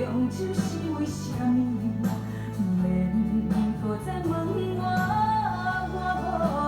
永久是为什么？免搁再问我无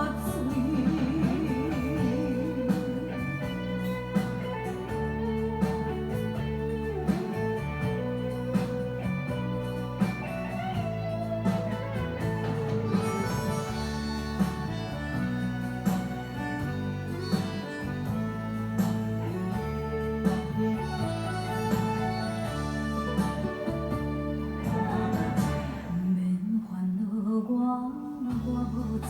免烦恼我无罪，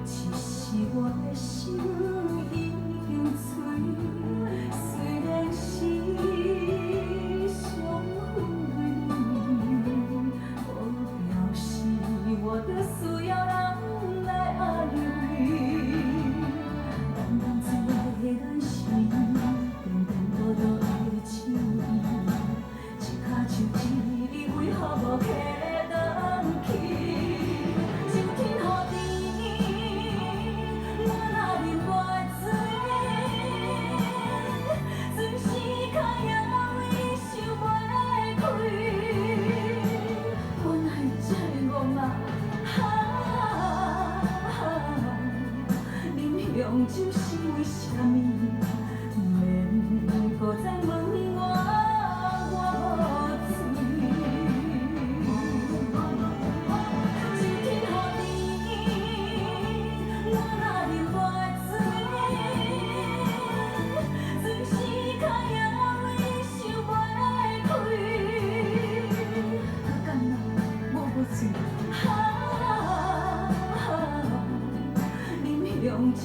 其实我的心已经碎，虽然是伤痕累累，不表示我的需要人来安慰。淡淡一个暖心，颠颠倒倒的手艺，一脚手指为何无客转去？上天予甜，我若饮袂醉，全世界也为想袂开。原来这个梦饮红酒是为什么？免搁再问我无罪。上天予甜，我若饮袂醉，全世界也为想袂开。我甘愿我无罪，饮红酒。